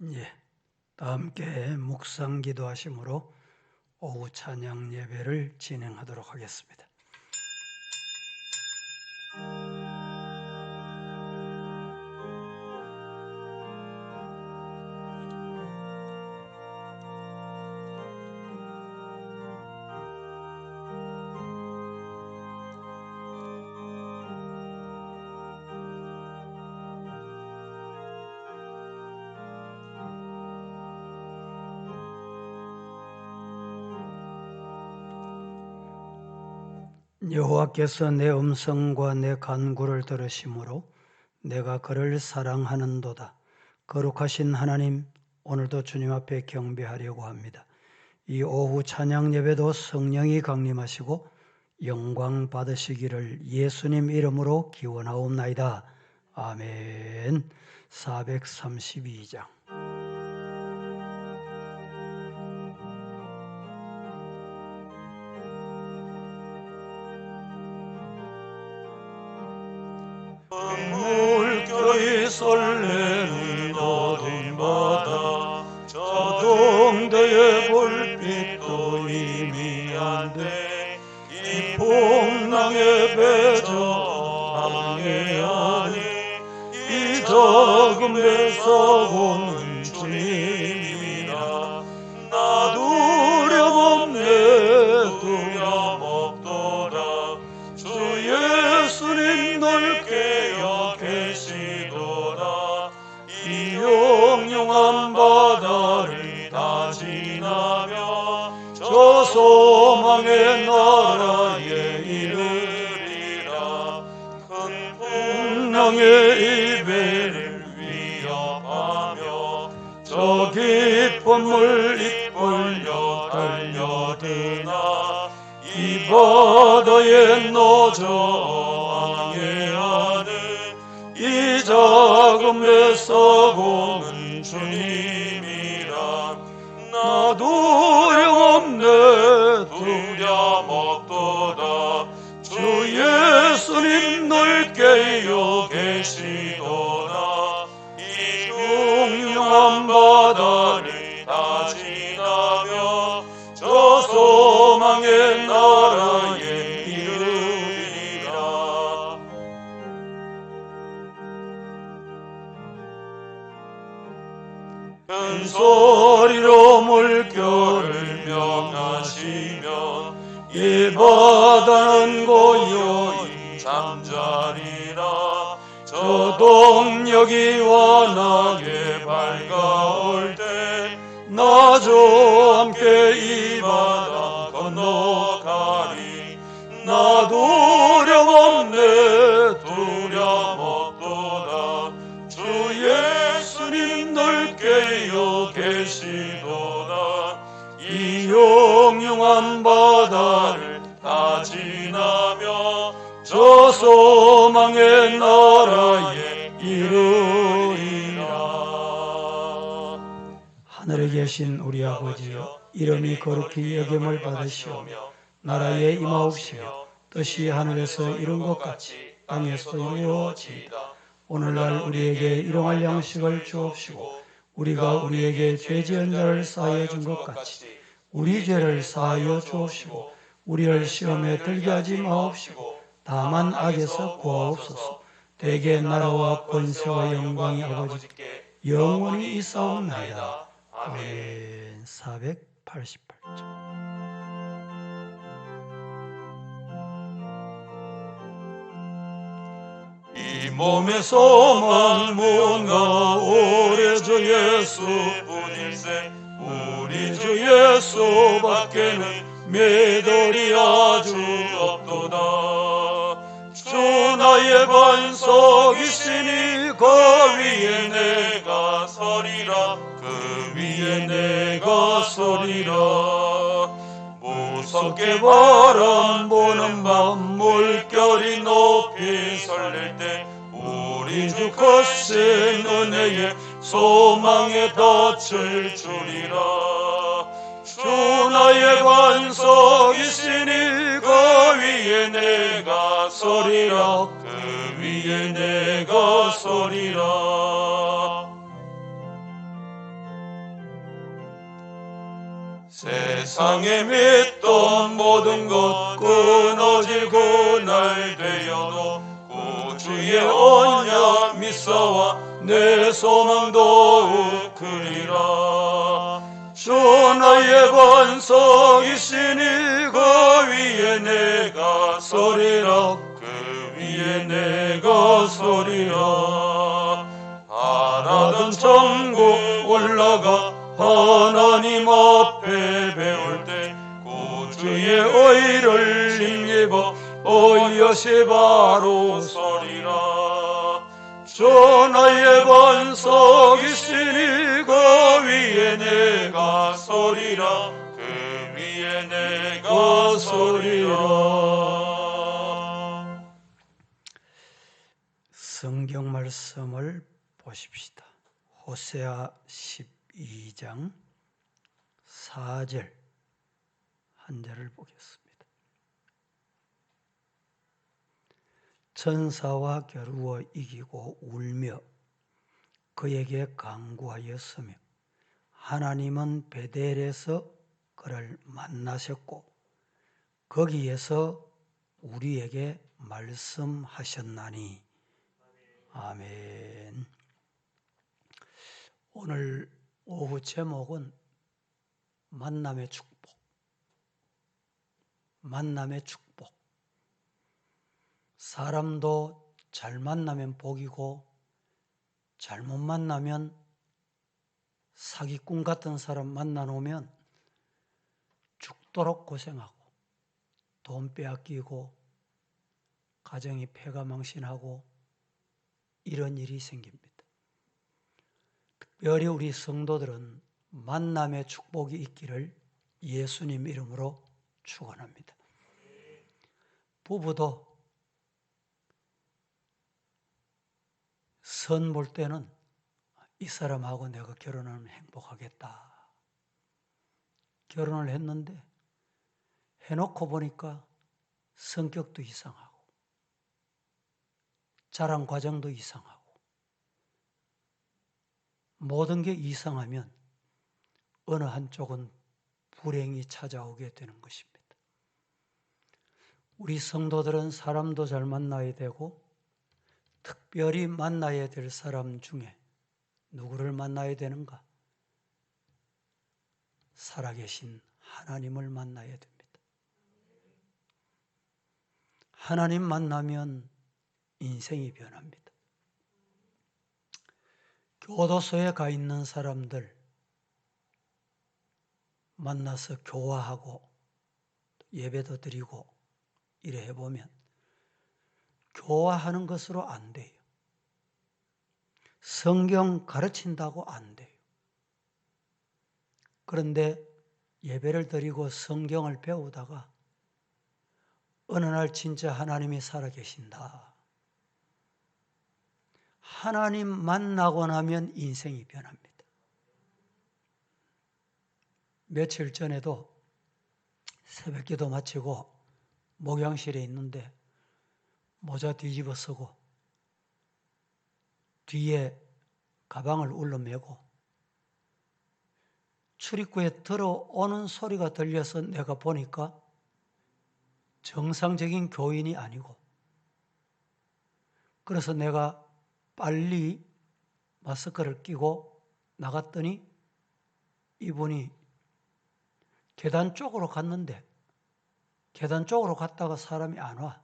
예, 다 함께 묵상 기도하심으로 오후 찬양 예배를 진행하도록 하겠습니다. 여호와께서 내 음성과 내 간구를 들으심으로 내가 그를 사랑하는도다. 거룩하신 하나님, 오늘도 주님 앞에 경배하려고 합니다. 이 오후 찬양 예배도 성령이 강림하시고 영광 받으시기를 예수님 이름으로 기원하옵나이다. 아멘. 432장. 물결이 설레는 어둠바다 저동대의 불빛도 희미한데 이 풍랑에 배저 항해하네 이 적은 배서 오는 주님이라 나 두려움없네 두려움없도다 주 예수님 넓게 계시도다 이 영영한 바다를 다 지나며 저 소망의 나라에 이르리라 큰 풍랑의 이배를 위협하며 저 깊은 물 이끌려 달려드나 이 바다에 노저 항해하는 이 작은 배서 오는 주님이라 나 두려움없네 두려움없도다 주 예수님 넓게 계시도다 이 흉흉한 바다를 다 지나며 저 소망의 나라에 이르리라 큰 소리로 물결을 명하시며 이 바다는 고요히 잠자리라 저 동력이 환하게 밝아올 때 나 저 함께 이 바다 건너가리 나 두려움없네 두려움없도다 주 예수님 넓게 계시도다 이 영영한 바다를 다 지나며 저 소망의 나라에 이르리라 하늘에 계신 우리 아버지여, 이름이 거룩히 여김을 받으시오며 나라에 임하옵시며 뜻이 하늘에서 이룬 것 같이 땅에서도 이루어지이다. 오늘날 우리에게 일용할 양식을 주옵시고 우리가 우리에게 죄 지은 자를 사하여 준 것 같이 우리 죄를 사하여 주옵시고 우리를 시험에 들게 하지 마옵시고 다만 악에서 구하옵소서. 대개 나라와 권세와 영광이 아버지께 영원히 있사옵나이다. 아멘. 488쪽. 이 몸에서만 뭔가 오래 주 예수뿐일세 우리 주 예수밖에는 매달이 아주 없도다 주 나의 반석이시니 그 위에 내가 서리라 그 위에 내가 서리라 무섭게 바람 부는 밤 물결이 높이 설릴 때 우리 주 크신 은혜에 소망에 덫을 주리라 주 나의 반석이시니 그 위에 내가 서리라 그 위에 내가 서리라 세상에 맺던 모든 것 끊어질 그날 되어도 구주의 언약 믿사와 내 소망 더욱 크리라. 주 나의 반석이시니 그 위에 내가 서리라. 그 위에 내가 서리라. 바라던 천국 올라가 하나님 앞에 배울 때 구주의 의를 힘입어 어여시 바로 서리라. 주 나의 반석이시니 그 위에 내가 서리라. 그 위에 내가 서리라. 성경 말씀을 보십시다. 호세아 12장 4절 한 절을 보겠습니다. 천사와 겨루어 이기고 울며 그에게 간구하였으며 하나님은 베델에서 그를 만나셨고 거기에서 우리에게 말씀하셨나니. 아멘. 오늘 오후 제목은 만남의 축복. 만남의 축복. 사람도 잘 만나면 복이고 잘못 만나면 사기꾼 같은 사람 만나놓으면 죽도록 고생하고 돈 빼앗기고 가정이 패가망신하고 이런 일이 생깁니다. 특별히 우리 성도들은 만남의 축복이 있기를 예수님 이름으로 축원합니다. 부부도 선 볼 때는 이 사람하고 내가 결혼하면 행복하겠다. 결혼을 했는데 해놓고 보니까 성격도 이상하고 자란 과정도 이상하고 모든 게 이상하면 어느 한쪽은 불행이 찾아오게 되는 것입니다. 우리 성도들은 사람도 잘 만나야 되고 특별히 만나야 될 사람 중에 누구를 만나야 되는가? 살아계신 하나님을 만나야 됩니다. 하나님 만나면 인생이 변합니다. 교도소에 가 있는 사람들 만나서 교화하고 예배도 드리고 이래 해보면 교화하는 것으로 안 돼요. 성경 가르친다고 안 돼요. 그런데 예배를 드리고 성경을 배우다가 어느 날 진짜 하나님이 살아계신다. 하나님 만나고 나면 인생이 변합니다. 며칠 전에도 새벽기도 마치고 목양실에 있는데 모자 뒤집어 쓰고 뒤에 가방을 울러매고 출입구에 들어오는 소리가 들려서 내가 보니까 정상적인 교인이 아니고, 그래서 내가 빨리 마스크를 끼고 나갔더니 이분이 계단 쪽으로 갔는데 계단 쪽으로 갔다가 사람이 안 와.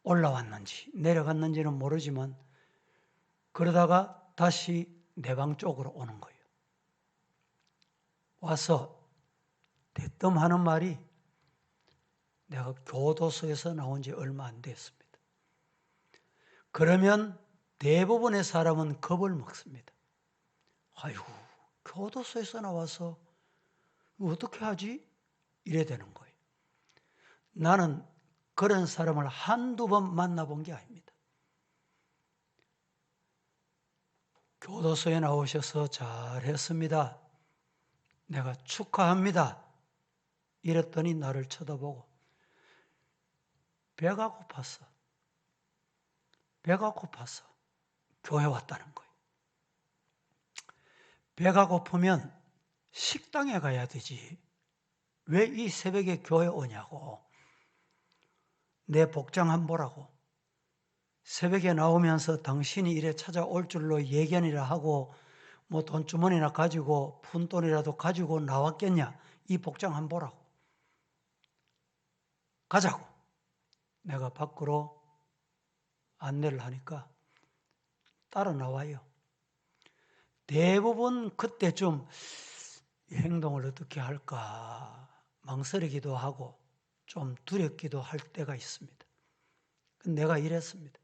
올라왔는지 내려갔는지는 모르지만 그러다가 다시 내 방 쪽으로 오는 거예요. 와서 대뜸 하는 말이 내가 교도소에서 나온 지 얼마 안 됐습니다. 그러면 대부분의 사람은 겁을 먹습니다. 아이고, 교도소에서 나와서 어떻게 하지? 이래 되는 거예요. 나는 그런 사람을 한두 번 만나본 게 아닙니다. 교도소에 나오셔서 잘했습니다. 내가 축하합니다. 이랬더니 나를 쳐다보고 배가 고팠어. 배가 고파서 교회 왔다는 거예요. 배가 고프면 식당에 가야 되지. 왜 이 새벽에 교회 오냐고. 내 복장 한번 보라고. 새벽에 나오면서 당신이 이래 찾아올 줄로 예견이라 하고 뭐 돈주머니나 가지고 푼돈이라도 가지고 나왔겠냐. 이 복장 한번 보라고. 가자고. 내가 밖으로 안내를 하니까 따라 나와요. 대부분 그때쯤 행동을 어떻게 할까 망설이기도 하고 좀 두렵기도 할 때가 있습니다. 내가 이랬습니다.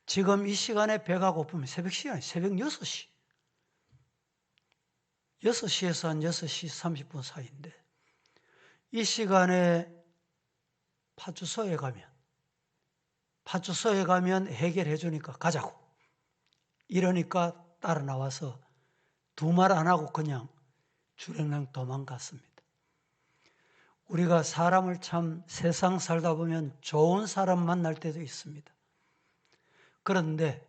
지금 이 시간에 배가 고프면 새벽 시간이 새벽 6시. 6시에서 한 6시 30분 사이인데 이 시간에 파주소에 가면 해결해 주니까 가자고. 이러니까 따라 나와서 두 말 안 하고 그냥 주랭랑 도망갔습니다. 우리가 사람을 참 세상 살다 보면 좋은 사람 만날 때도 있습니다. 그런데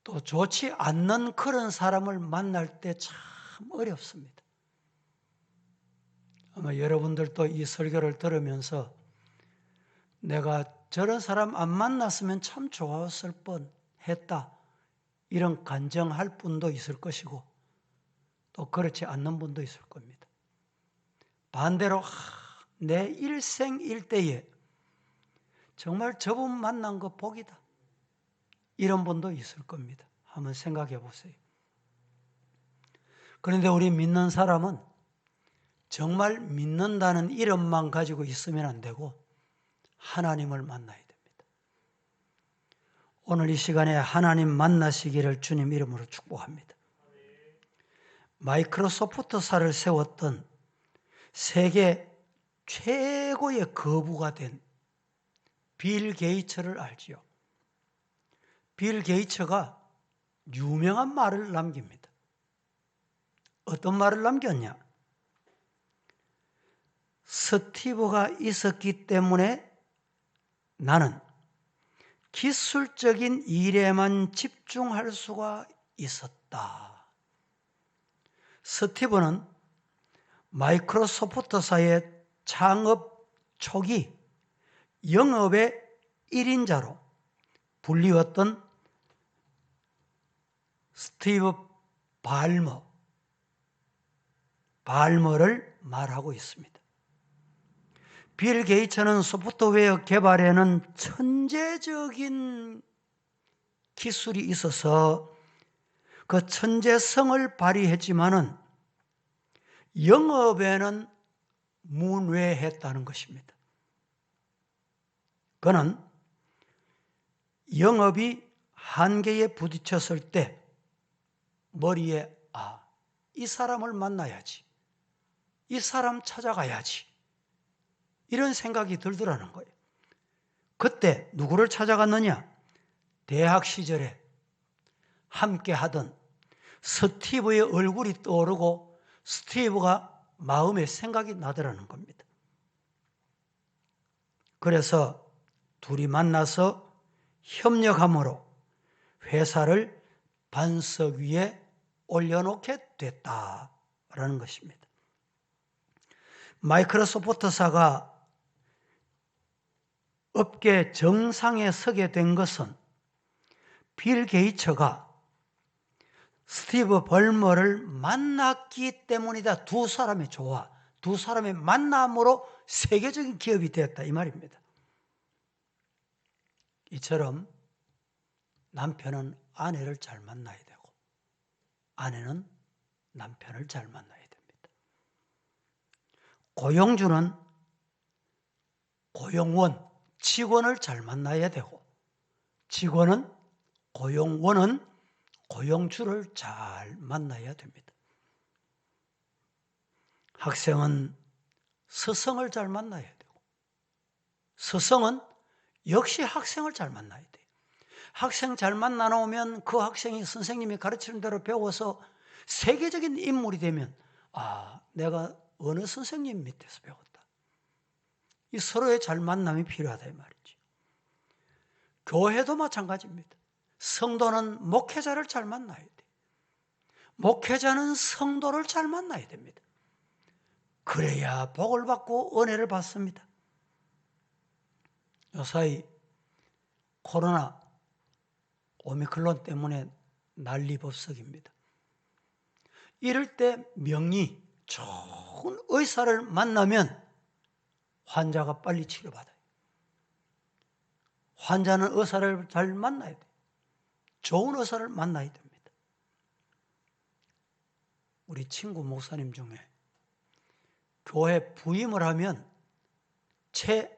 또 좋지 않는 그런 사람을 만날 때 참 어렵습니다. 아마 여러분들도 이 설교를 들으면서 내가 저런 사람 안 만났으면 참 좋았을 뻔했다. 이런 간정할 분도 있을 것이고 또 그렇지 않는 분도 있을 겁니다. 반대로 내 일생일대에 정말 저분 만난 거 복이다. 이런 분도 있을 겁니다. 한번 생각해 보세요. 그런데 우리 믿는 사람은 정말 믿는다는 이름만 가지고 있으면 안 되고 하나님을 만나야 됩니다. 오늘 이 시간에 하나님 만나시기를 주님 이름으로 축복합니다. 마이크로소프트사를 세웠던 세계 최고의 거부가 된 빌 게이츠를 알지요. 빌 게이츠가 유명한 말을 남깁니다. 어떤 말을 남겼냐? 스티브가 있었기 때문에 나는 기술적인 일에만 집중할 수가 있었다. 스티브는 마이크로소프트사의 창업 초기 영업의 1인자로 불리웠던 스티브 발머를 말하고 있습니다. 빌 게이츠는 소프트웨어 개발에는 천재적인 기술이 있어서 그 천재성을 발휘했지만은 영업에는 문외했다는 것입니다. 그는 영업이 한계에 부딪혔을 때 머리에 이 사람을 만나야지. 이 사람 찾아가야지. 이런 생각이 들더라는 거예요. 그때 누구를 찾아갔느냐? 대학 시절에 함께 하던 스티브의 얼굴이 떠오르고 스티브가 마음에 생각이 나더라는 겁니다. 그래서 둘이 만나서 협력함으로 회사를 반석 위에 올려놓게 됐다라는 것입니다. 마이크로소프트사가 업계 정상에 서게 된 것은 빌 게이츠가 스티브 벌머를 만났기 때문이다. 두 사람의 조화, 두 사람의 만남으로 세계적인 기업이 되었다 이 말입니다. 이처럼 남편은 아내를 잘 만나야 되고 아내는 남편을 잘 만나야 됩니다. 고용주는 고용원, 직원을 잘 만나야 되고 직원은 고용원은 고용주를 잘 만나야 됩니다. 학생은 스승을 잘 만나야 되고 스승은 역시 학생을 잘 만나야 돼요. 학생 잘 만나놓으면 그 학생이 선생님이 가르치는 대로 배워서 세계적인 인물이 되면 내가 어느 선생님 밑에서 배웠다. 이 서로의 잘 만남이 필요하다 이 말이죠. 교회도 마찬가지입니다. 성도는 목회자를 잘 만나야 돼. 목회자는 성도를 잘 만나야 됩니다. 그래야 복을 받고 은혜를 받습니다. 요사이 코로나 오미크론 때문에 난리법석입니다. 이럴 때 명의 좋은 의사를 만나면 환자가 빨리 치료받아요. 환자는 의사를 잘 만나야 돼요. 좋은 의사를 만나야 됩니다. 우리 친구 목사님 중에 교회 부임을 하면 채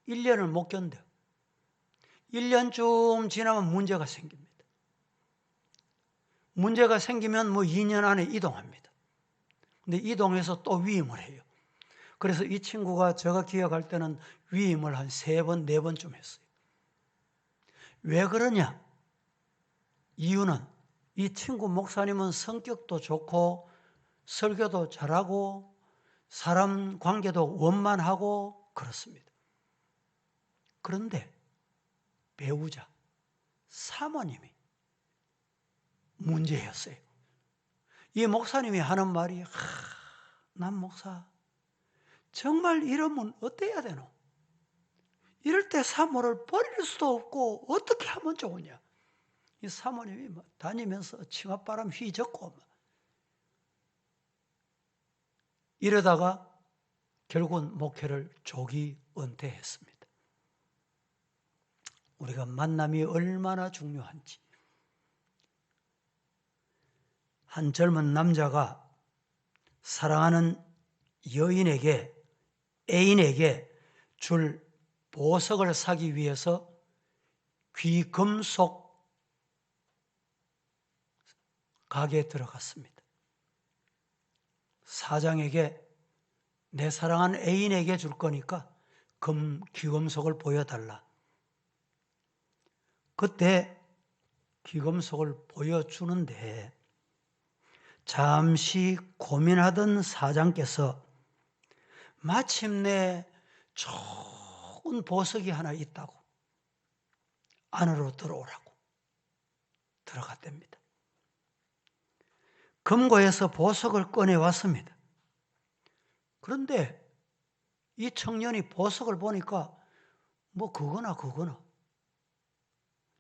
1년을 못 견뎌요. 1년쯤 지나면 문제가 생깁니다. 문제가 생기면 2년 안에 이동합니다. 근데 이동해서 또 위임을 해요. 그래서 이 친구가 제가 기억할 때는 위임을 한 3번, 4번쯤 했어요. 왜 그러냐? 이유는 이 친구 목사님은 성격도 좋고 설교도 잘하고 사람 관계도 원만하고 그렇습니다. 그런데 배우자, 사모님이 문제였어요. 이 목사님이 하는 말이 난 목사 정말 이러면 어때야 되노? 이럴 때 사모를 버릴 수도 없고 어떻게 하면 좋으냐? 이 사모님이 다니면서 치맛바람 휘젓고 이러다가 결국은 목회를 조기 은퇴했습니다. 우리가 만남이 얼마나 중요한지. 한 젊은 남자가 사랑하는 여인에게, 애인에게 줄 보석을 사기 위해서 귀금속 가게에 들어갔습니다. 사장에게 내 사랑하는 애인에게 줄 거니까 귀금속을 보여달라. 그때 귀금속을 보여주는데 잠시 고민하던 사장께서 마침내 좋은 보석이 하나 있다고 안으로 들어오라고 들어갔답니다. 금고에서 보석을 꺼내왔습니다. 그런데 이 청년이 보석을 보니까 그거나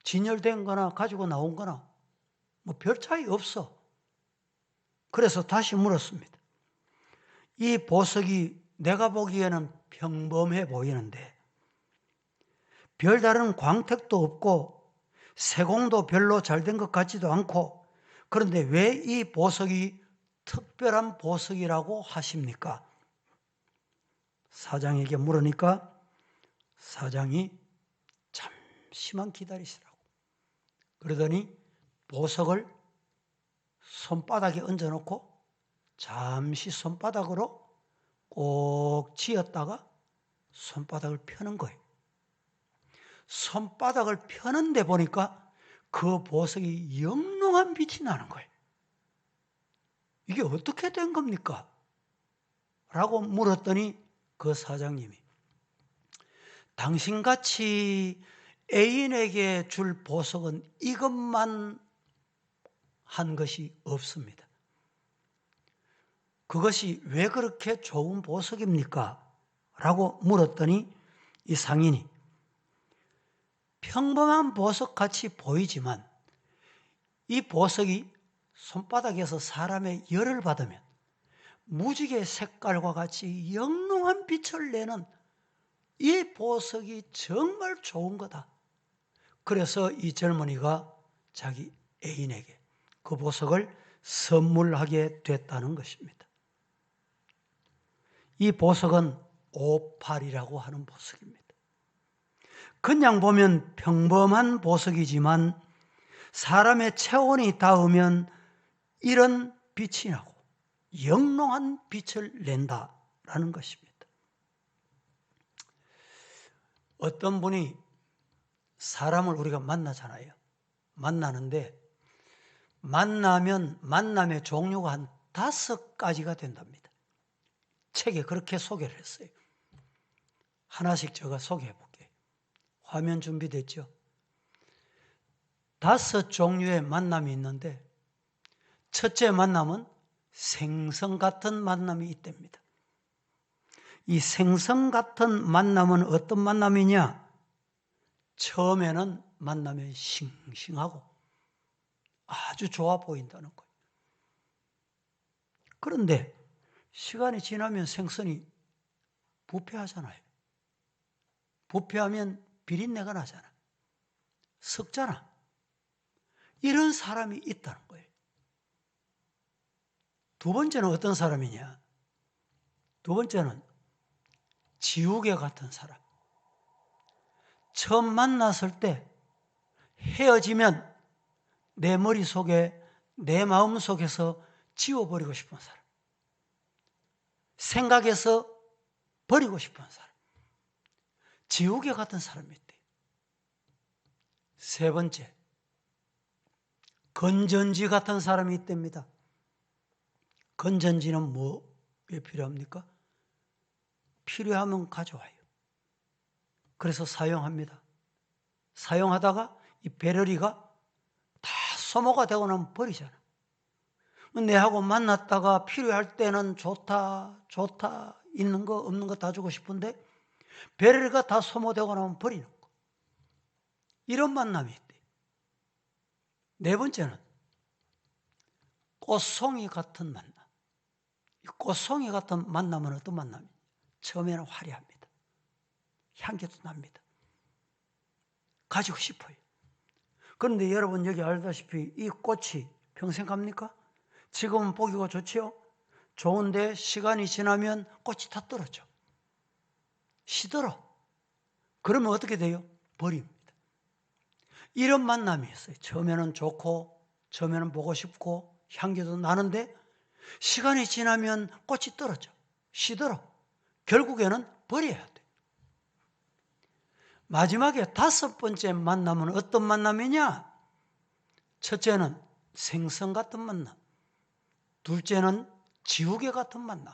진열된 거나 가지고 나온 거나 별 차이 없어. 그래서 다시 물었습니다. 이 보석이 내가 보기에는 평범해 보이는데 별다른 광택도 없고 세공도 별로 잘 된 것 같지도 않고 그런데 왜 이 보석이 특별한 보석이라고 하십니까? 사장에게 물으니까 사장이 잠시만 기다리시라고 그러더니 보석을 손바닥에 얹어놓고 잠시 손바닥으로 꼭 쥐었다가 손바닥을 펴는 거예요. 손바닥을 펴는데 보니까 그 보석이 영롱한 빛이 나는 거예요. 이게 어떻게 된 겁니까? 라고 물었더니 그 사장님이 당신같이 애인에게 줄 보석은 이것만 한 것이 없습니다. 그것이 왜 그렇게 좋은 보석입니까? 라고 물었더니 이 상인이 평범한 보석같이 보이지만 이 보석이 손바닥에서 사람의 열을 받으면 무지개 색깔과 같이 영롱한 빛을 내는 이 보석이 정말 좋은 거다. 그래서 이 젊은이가 자기 애인에게 그 보석을 선물하게 됐다는 것입니다. 이 보석은 오팔이라고 하는 보석입니다. 그냥 보면 평범한 보석이지만 사람의 체온이 닿으면 이런 빛이 나고 영롱한 빛을 낸다라는 것입니다. 어떤 분이 사람을 우리가 만나잖아요. 만나는데 만나면 만남의 종류가 한 5가지가 된답니다. 책에 그렇게 소개를 했어요. 하나씩 제가 소개해 볼게요. 화면 준비됐죠? 5종류의 만남이 있는데 첫째 만남은 생선 같은 만남이 있답니다. 이 생선 같은 만남은 어떤 만남이냐? 처음에는 만나면 싱싱하고 아주 좋아 보인다는 거예요. 그런데 시간이 지나면 생선이 부패하잖아요. 부패하면 비린내가 나잖아. 썩잖아. 이런 사람이 있다는 거예요. 두 번째는 어떤 사람이냐? 두 번째는 지우개 같은 사람. 처음 만났을 때 헤어지면 내 머릿속에, 내 마음속에서 지워버리고 싶은 사람. 생각에서 버리고 싶은 사람. 지우개 같은 사람이 있대요. 세 번째, 건전지 같은 사람이 있답니다. 건전지는 뭐에 필요합니까? 필요하면 가져와요. 그래서 사용합니다. 사용하다가 이 배럴이가 다 소모가 되고 나면 버리잖아. 내하고 만났다가 필요할 때는 좋다, 있는 거 없는 거 다 주고 싶은데 배럴이가 다 소모되고 나면 버리는 거. 이런 만남이 있대. 네 번째는 꽃송이 같은 만남. 이 꽃송이 같은 만남은 어떤 만남이냐? 처음에는 화려합니다. 향기도 납니다. 가지고 싶어요. 그런데 여러분 여기 알다시피 이 꽃이 평생 갑니까? 지금은 보기가 좋지요? 좋은데 시간이 지나면 꽃이 다 떨어져. 시들어. 그러면 어떻게 돼요? 버립니다. 이런 만남이 있어요. 처음에는 좋고 처음에는 보고 싶고 향기도 나는데 시간이 지나면 꽃이 떨어져. 시들어. 결국에는 버려야 돼. 마지막에 다섯 번째 만남은 어떤 만남이냐? 첫째는 생선 같은 만남. 둘째는 지우개 같은 만남.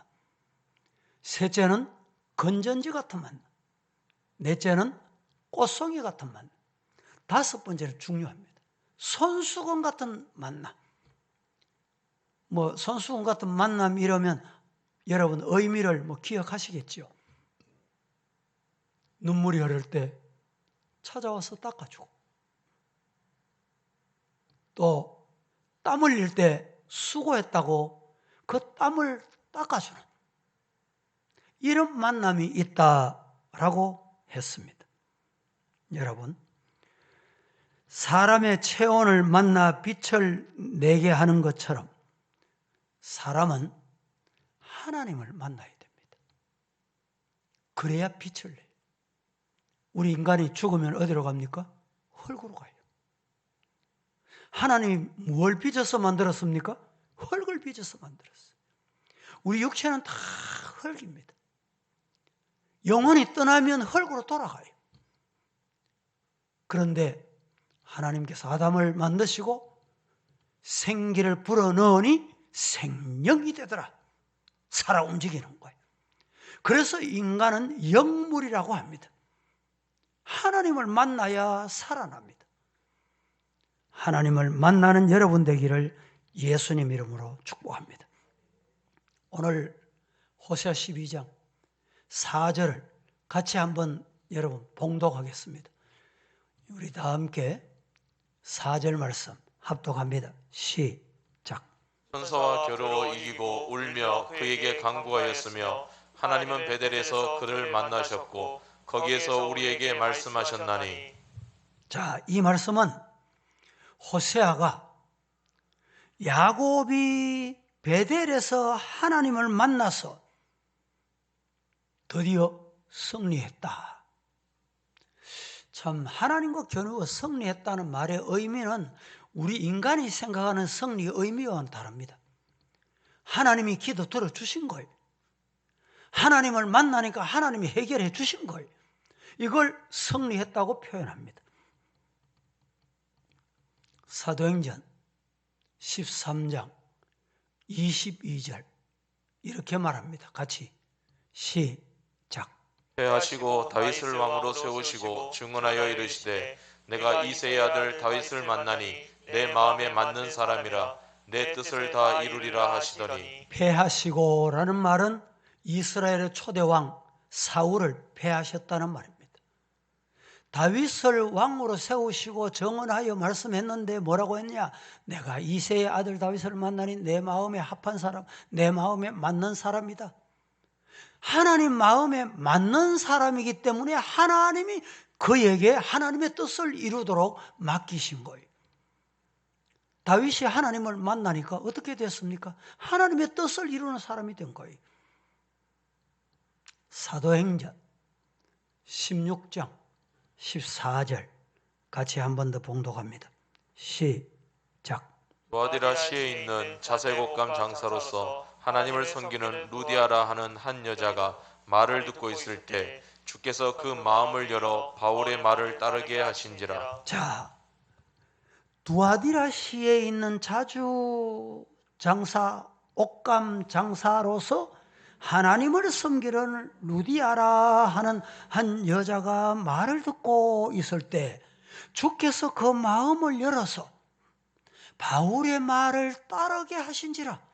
셋째는 건전지 같은 만남. 넷째는 꽃송이 같은 만남. 다섯 번째는 중요합니다. 손수건 같은 만남. 손수건 같은 만남 이러면 여러분 의미를 기억하시겠죠? 눈물이 흐를 때 찾아와서 닦아주고 또 땀 흘릴 때 수고했다고 그 땀을 닦아주는 이런 만남이 있다라고 했습니다. 여러분, 사람의 체온을 만나 빛을 내게 하는 것처럼 사람은 하나님을 만나야 됩니다. 그래야 빛을 내요. 우리 인간이 죽으면 어디로 갑니까? 흙으로 가요. 하나님이 뭘 빚어서 만들었습니까? 흙을 빚어서 만들었어요. 우리 육체는 다 흙입니다. 영혼이 떠나면 흙으로 돌아가요. 그런데 하나님께서 아담을 만드시고 생기를 불어넣으니 생명이 되더라. 살아 움직이는 거예요. 그래서 인간은 영물이라고 합니다. 하나님을 만나야 살아납니다. 하나님을 만나는 여러분 되기를 예수님 이름으로 축복합니다. 오늘 호세아 12장 4절을 같이 한번 여러분 봉독하겠습니다. 우리 다 함께 4절 말씀 합독합니다. 시작. 천사와 겨루어 이기고 울며 그에게 간구하였으며 하나님은 베델에서 그를 만나셨고 거기에서 우리에게 말씀하셨나니. 자, 이 말씀은 호세아가 야곱이 베델에서 하나님을 만나서 드디어 승리했다. 참 하나님과 겨누어 승리했다는 말의 의미는 우리 인간이 생각하는 승리의 의미와는 다릅니다. 하나님이 기도 들어주신 거예요. 하나님을 만나니까 하나님이 해결해 주신 거예요. 이걸 승리했다고 표현합니다. 사도행전 13장 22절 이렇게 말합니다. 같이 시작. 회하시고 다윗을 왕으로 세우시고 증언하여 이르시되 내가 이새의 아들 다윗을 만나니 내 마음에 맞는 사람이라 내 뜻을 다 이루리라 하시더니 패하시고라는 말은 이스라엘의 초대왕 사울을 패하셨다는 말입니다. 다윗을 왕으로 세우시고 정언하여 말씀했는데 뭐라고 했냐? 내가 이새의 아들 다윗을 만나니 내 마음에 합한 사람, 내 마음에 맞는 사람이다. 하나님 마음에 맞는 사람이기 때문에 하나님이 그에게 하나님의 뜻을 이루도록 맡기신 거예요. 다윗이 하나님을 만나니까 어떻게 됐습니까? 하나님의 뜻을 이루는 사람이 된 거예요. 사도행전 16장 14절 같이 한 번 더 봉독합니다. 시작. 두아디라시에 있는 자색옷감 장사로서 하나님을 섬기는 루디아라 하는 한 여자가 말을 듣고 있을 때 주께서 그 마음을 열어 바울의 말을 따르게 하신지라. 자, 두아디라시에 있는 자주 장사, 옷감 장사로서 하나님을 섬기는 루디아라 하는 한 여자가 말을 듣고 있을 때 주께서 그 마음을 열어서 바울의 말을 따르게 하신지라.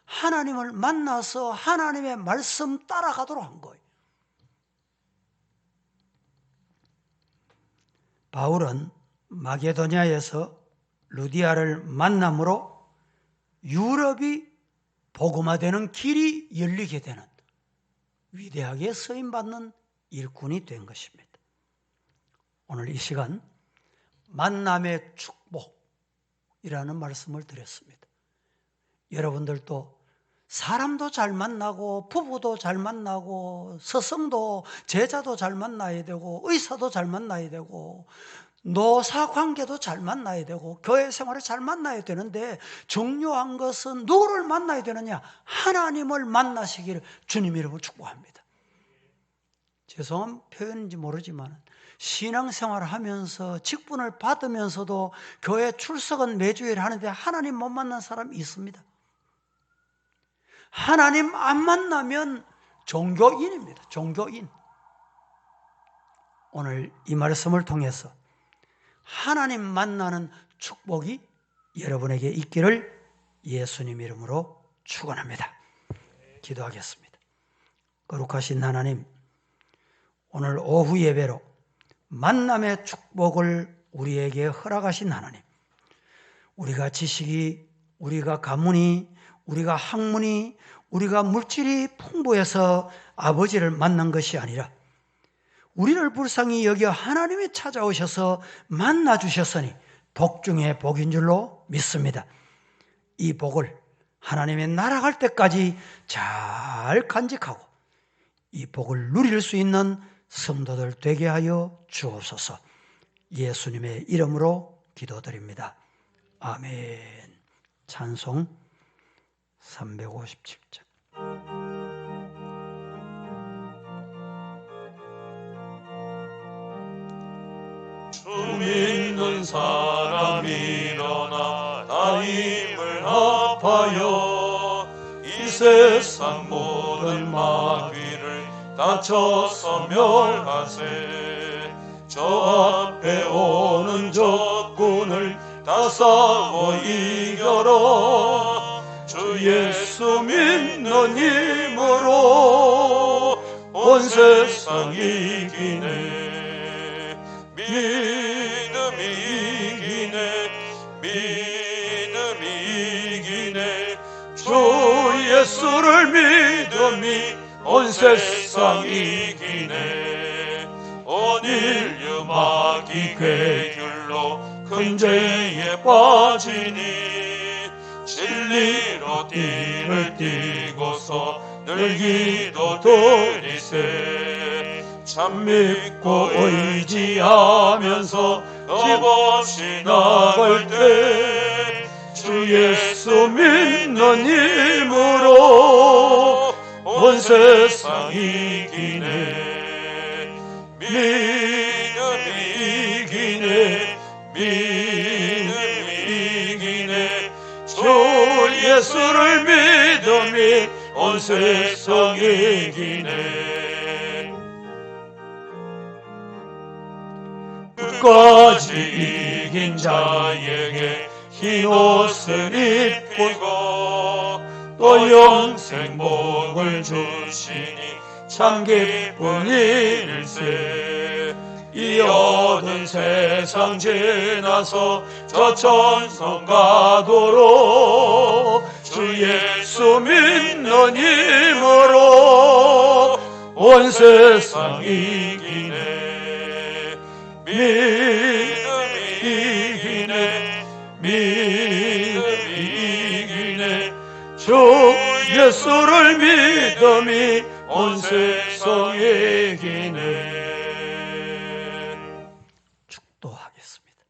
하나님을 만나서 하나님의 말씀 따라가도록 한 거예요. 바울은 마게도냐에서 루디아를 만남으로 유럽이 복음화되는 길이 열리게 되는 위대하게 쓰임받는 일꾼이 된 것입니다. 오늘 이 시간 만남의 축복이라는 말씀을 드렸습니다. 여러분들도 사람도 잘 만나고 부부도 잘 만나고 스승도 제자도 잘 만나야 되고 의사도 잘 만나야 되고 노사 관계도 잘 만나야 되고 교회 생활을 잘 만나야 되는데 중요한 것은 누구를 만나야 되느냐? 하나님을 만나시기를 주님 이름으로 축복합니다. 죄송한 표현인지 모르지만 신앙생활을 하면서 직분을 받으면서도 교회 출석은 매주일 하는데 하나님 못 만난 사람이 있습니다. 하나님 안 만나면 종교인입니다. 종교인. 오늘 이 말씀을 통해서 하나님 만나는 축복이 여러분에게 있기를 예수님 이름으로 축원합니다. 기도하겠습니다. 거룩하신 하나님, 오늘 오후 예배로 만남의 축복을 우리에게 허락하신 하나님, 우리가 지식이, 우리가 가문이, 우리가 학문이, 우리가 물질이 풍부해서 아버지를 만난 것이 아니라 우리를 불쌍히 여겨 하나님이 찾아오셔서 만나주셨으니 복 중에 복인 줄로 믿습니다. 이 복을 하나님의 나라 갈 때까지 잘 간직하고 이 복을 누릴 수 있는 성도들 되게 하여 주옵소서. 예수님의 이름으로 기도드립니다. 아멘. 찬송 357장. 주 믿는 사람 일어나 다 힘을 합하여 이 세상 모든 마귀를 다쳐서 멸하세. 저 앞에 오는 적군을 다 싸워 이겨라. 주 예수 믿는 힘으로 온 세상 이기네. 믿음이 이기네. 믿음이 이기네. 주 예수를 믿음이 온 세상 이기네. 온 인류 마귀 괴귤로 큰 죄에 빠지니 진리로 띠를 띠고서 늘 기도 드리세. 참 믿고 의지하면서 겁없이 나갈 때 주 예수 믿는 힘으로 온 세상 이기네. 믿음이 이기네. 믿음이 이기네. 주 예수를 믿음이 온 세상 이기네. 끝까지 이긴 자에게 흰 옷을 입고 또 영생 복을 주시니 참 기쁜 일세. 이 어두운 세상 지나서 저 천성 가도록 주 예수 믿는 힘으로 온 세상 이기네. 믿음이 이기네. 믿음이 이기네. 주 예수를 믿음이 온 세상 이기네. 축도하겠습니다.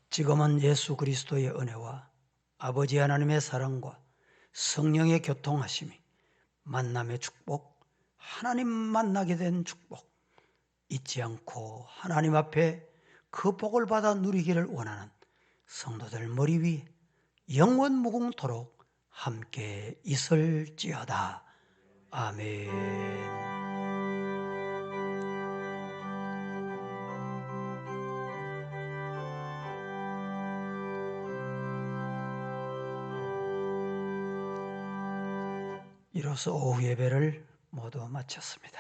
지금은 예수 그리스도의 은혜와 아버지 하나님의 사랑과 성령의 교통하심이, 만남의 축복, 하나님 만나게 된 축복, 잊지 않고 하나님 앞에 그 복을 받아 누리기를 원하는 성도들 머리 위에 영원 무궁토록 함께 있을지어다. 아멘. 이로써 오후 예배를 모두 마쳤습니다.